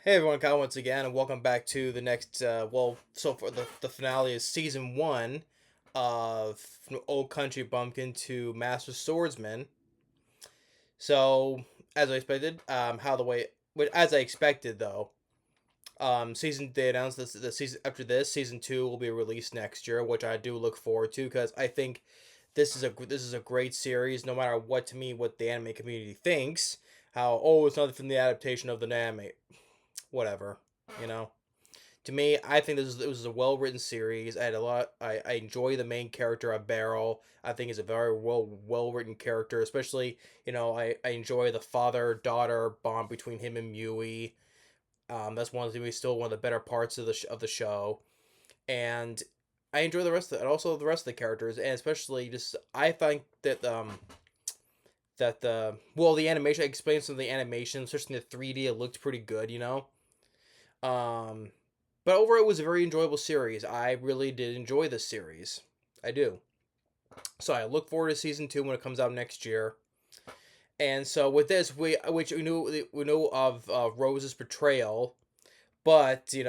Hey everyone, Kyle once again, and welcome back to the next, so for the finale is season one of from Old Country Bumpkin to Master Swordsman. So, as I expected, as I expected though, they announced the season after this season two will be released next year, which I do look forward to because I think this is a great series. No matter what the anime community thinks, it's not from the adaptation of the anime, whatever, you know. To me, I think it was a well written series. I enjoy the main character of Beryl. I think he's a very well written character, especially I enjoy the father daughter bond between him and Mui. That's still one of the better parts of the show, and I enjoy the rest of it, and also the rest of the characters, and especially just I think that the animation. I explained some of the animation, especially in the 3D. It looked pretty good, um, but overall, it was a very enjoyable series. I really did enjoy this series. I do. So I look forward to season two when it comes out next year. And so with this, we knew of Rose's betrayal, but and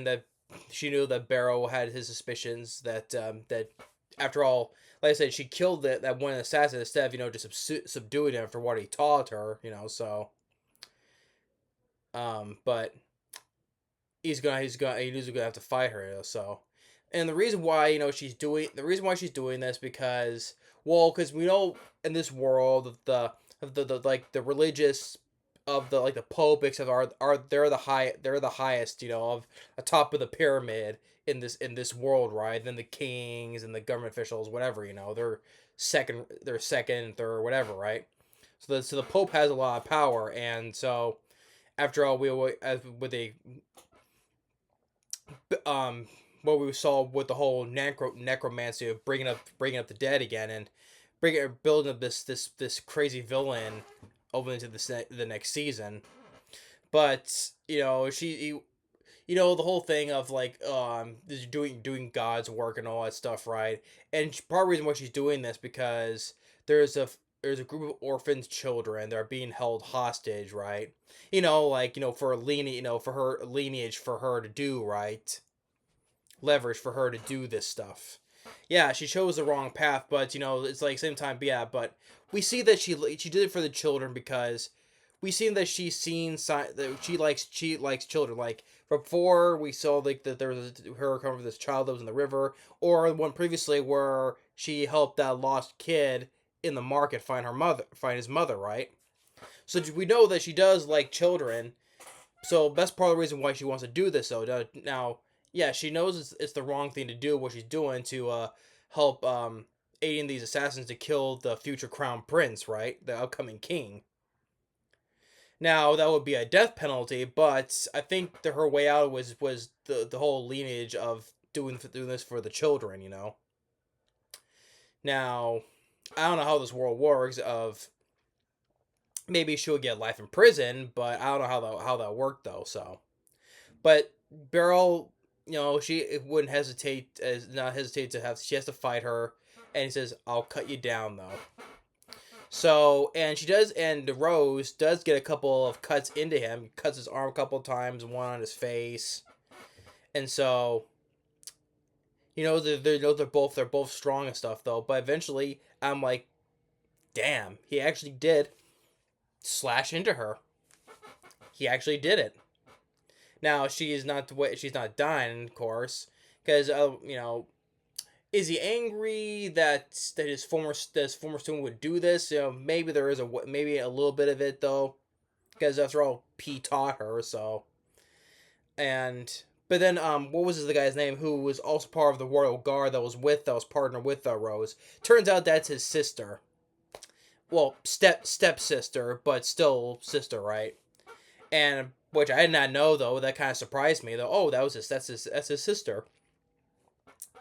that she knew that Barrow had his suspicions that after all, like I said, she killed that one assassin instead of just subduing him for what he taught her. But he's gonna have to fight her. So, and the reason why she's doing this because we know in this world the like the religious of the like the Pope except are they're the highest of the top of the pyramid in this world, right? Then the kings and the government officials, whatever, they're second, third, whatever, right? So the Pope has a lot of power, and so after all, we as with a what we saw with the whole necromancy of bringing up the dead again and building up this crazy villain over into the next season. But the whole thing of like doing God's work and all that stuff, right? And part of the reason why she's doing this because there's a there's a group of orphaned children that are being held hostage, right? For for her lineage for her to do right, leverage for her to do this stuff. Yeah, she chose the wrong path, but it's like same time, yeah. But we see that she did it for the children because we seen that that she likes children. Like before, we saw like that there was her coming from this child that was in the river, or one previously where she helped that lost kid in the market find his mother, right? So we know that she does like children, so that's part of the reason why she wants to do this. Though now, yeah, she knows it's the wrong thing to do. What she's doing to help aiding these assassins to kill the future crown prince, right? The upcoming king. Now that would be a death penalty, but I think her way out was the whole lineage of doing this for the children. Now, I don't know how this world works. Of maybe she'll get life in prison, but I don't know how that worked though. So, but Beryl, she wouldn't hesitate as not hesitate to have. She has to fight her, and he says, "I'll cut you down though." So, and she does, and Rose does get a couple of cuts into him. Cuts his arm a couple of times, one on his face, and so they're both strong and stuff though. But eventually, I'm like, damn, he actually did slash into her. He actually did it. Now she's not dying, of course, because is he angry that his former student would do this? Maybe there is maybe a little bit of it though, because after all, P taught her. So and but then what was the guy's name who was also part of the royal guard that was partnered with Rose? Turns out that's his sister. Well, stepsister, but still sister, right? And which I did not know though. That kind of surprised me though. Oh, that's his sister,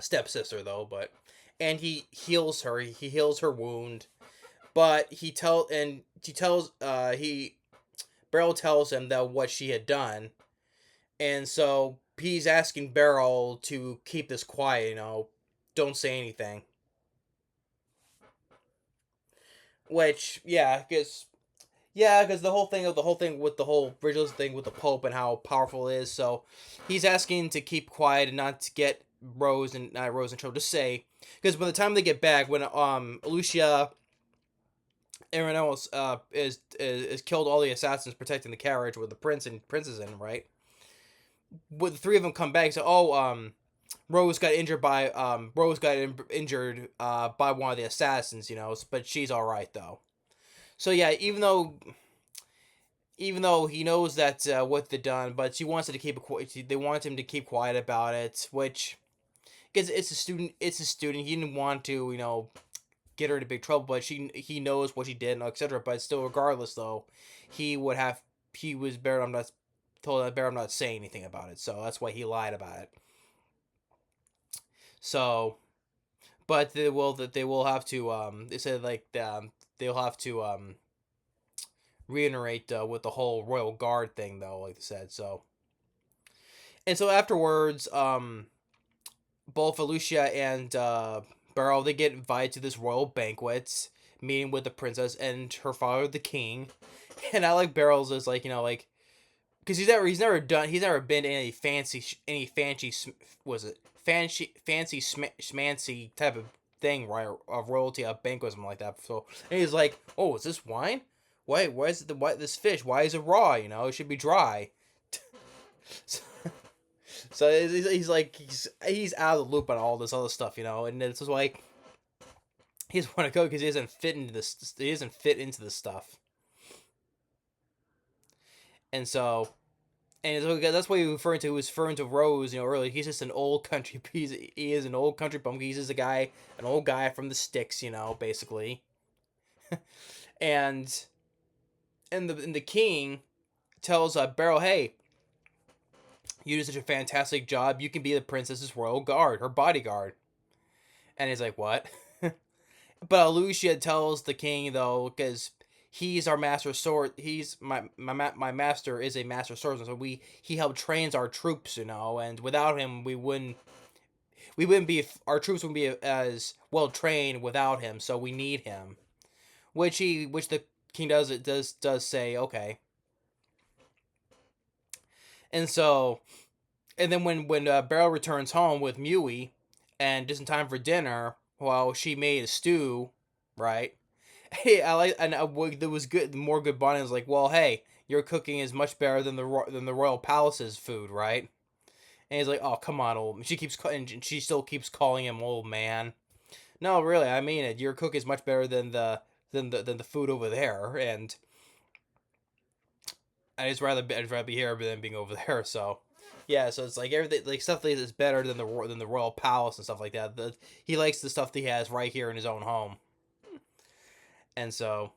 stepsister though. But and he heals her. He heals her wound. But he tells he Beryl tells him that what she had done, and so he's asking Beryl to keep this quiet. Don't say anything. Which yeah, because Yeah, because the whole thing with the whole original thing with the Pope and how powerful it is. So he's asking to keep quiet and not to get Rose and not Rose and trouble. Just say, because by the time they get back, when Lucia, everyone else is killed all the assassins protecting the carriage with the prince and princess in, right? With the three of them come back, so Rose got injured by one of the assassins, but she's all right though. So yeah, even though he knows that what they've done, but she wants it to keep it. They want him to keep quiet about it, which because it's a student. It's a student. He didn't want to, get her into big trouble, but he knows what she did, and etc. But still, regardless, though, he would have he was better. I'm not told that better. I'm not saying anything about it, so that's why he lied about it. So, but they will have to. They said like they'll have to reiterate with the whole royal guard thing, though, like they said. So afterwards, both Alicia and Beryl, they get invited to this royal banquet, meeting with the princess and her father, the king. And I like Beryl's as like because he's never been in was it fancy schmancy type of thing, right, of royalty, a banquet, something like that. So and he's like, oh, is this wine? Why is it this fish? Why is it raw? It should be dry. So he's like he's out of the loop on all this other stuff, and it's just like he doesn't want to go because he doesn't fit into this. He doesn't fit into this stuff, and so that's what he was referring to. He was referring to Rose, earlier. He's just an old country. He is an old country bumpkin. He's just an old guy from the sticks, basically. And the king tells Beryl, "Hey, you did such a fantastic job. You can be the princess's royal guard, her bodyguard." And he's like, "What?" But Lucia tells the king though, because he's our master sword. He's my master is a master swordsman. So he helped trains our troops, and without him we wouldn't be our troops wouldn't be as well trained without him. So we need him, which the king does say okay. And so and then when Beryl returns home with Mui, and just in time for dinner, well, she made a stew, right? Hey, I like, and there was good, more good bonding. Is like, well, hey, your cooking is much better than the royal palace's food, right? And he's like, oh, come on, old. And she still keeps calling him old man. No, really, I mean it. Your cook is much better than the food over there, and I'd rather be here than being over there. So, yeah, so it's like everything, like stuff that is better than the royal palace and stuff like that. He likes the stuff that he has right here in his own home, and so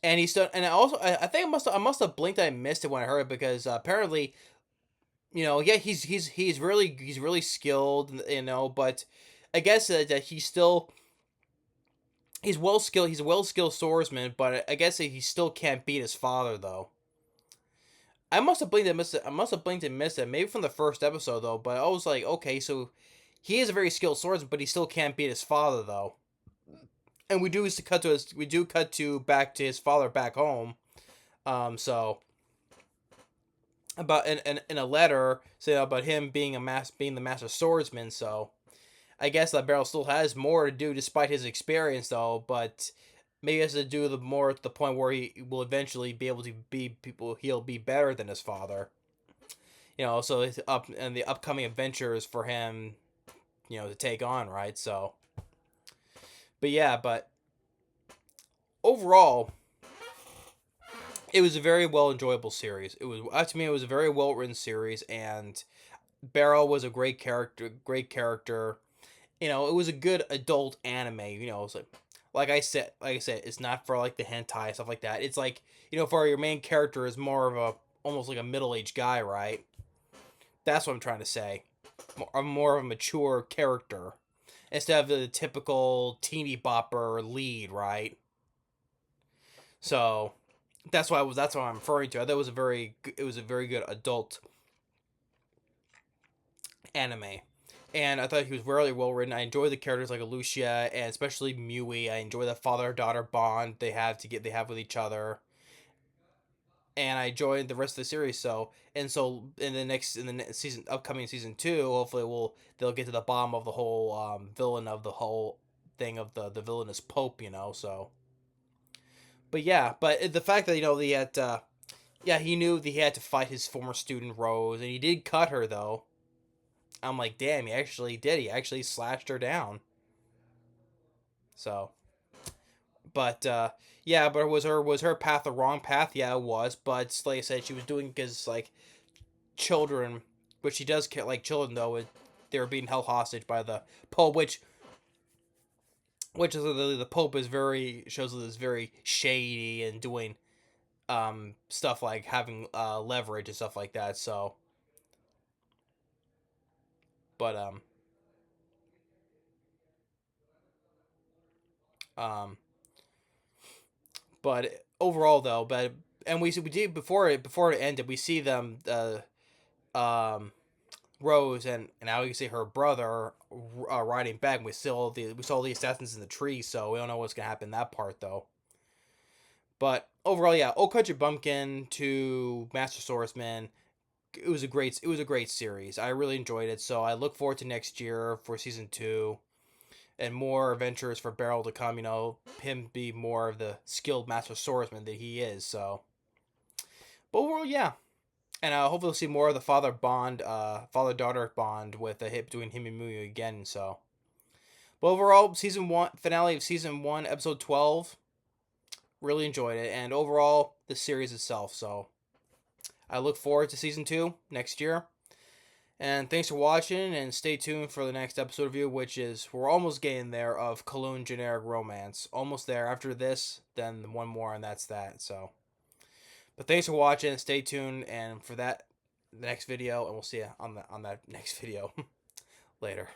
and he still and I think I must have blinked. I missed it when I heard it because apparently yeah, he's really skilled, but I guess that he's well skilled. He's a well skilled swordsman, but I guess that he still can't beat his father though. I must have blinked and missed it. Maybe from the first episode though. But I was like, okay, so he is a very skilled swordsman, but he still can't beat his father though. And we do cut to back to his father back home. So about in a letter saying about him being the master swordsman. So I guess that Barrel still has more to do despite his experience though, but maybe it has to do the more at the point where he will eventually be able to be people he'll be better than his father. So it's up and the upcoming adventures for him, to take on, right? So but yeah, but overall it was a very well enjoyable series. It was to me it was a very well written series, and Barrow was a great character. Great character. It was a good adult anime. It's like I said, it's not for like the hentai stuff like that. It's like for your main character is more of a almost like a middle aged guy, right? That's what I'm trying to say. More of a mature character instead of the typical teeny bopper lead, right? So that's what I'm referring to. I thought it was a very good adult anime. And I thought he was really well written. I enjoy the characters like Lucia and especially Mui. I enjoy the father daughter bond they have with each other. and I enjoyed the rest of the series. So in the season, upcoming season 2, hopefully they'll get to the bottom of the whole villain of the whole thing of the villainous Pope, So, but yeah, but the fact that he had yeah, he knew that he had to fight his former student Rose, and he did cut her though. I'm like, damn, he actually did. He actually slashed her down. So, but yeah, but was her path the wrong path? Yeah, it was. But like I said, she was doing because like children, but she does care like children though. They were being held hostage by the Pope, which is the Pope is very shows that is very shady and doing stuff like having leverage and stuff like that. So, but um but overall though, and we did before it ended, we see them um Rose and now you see her brother riding back. We saw the assassins in the tree, so we don't know what's gonna happen in that part though. But overall, yeah, Old Country Bumpkin to Master Swordsman, it was a great series. I really enjoyed it, so I look forward to next year for season 2 and more adventures for Beryl to come. Him be more of the skilled Master Swordsman that he is. So, but overall, yeah, and hopefully we'll see more of the father daughter bond with the hit between him and Muyu again. So, but overall, season 1 finale of season 1, episode 12. Really enjoyed it, and overall, the series itself. So, I look forward to season 2 next year. And thanks for watching, and stay tuned for the next episode review, which is we're almost getting there of Cologne Generic Romance. Almost there. After this, then one more, and that's that. So, but thanks for watching. Stay tuned, and for that, the next video, and we'll see you on that next video later.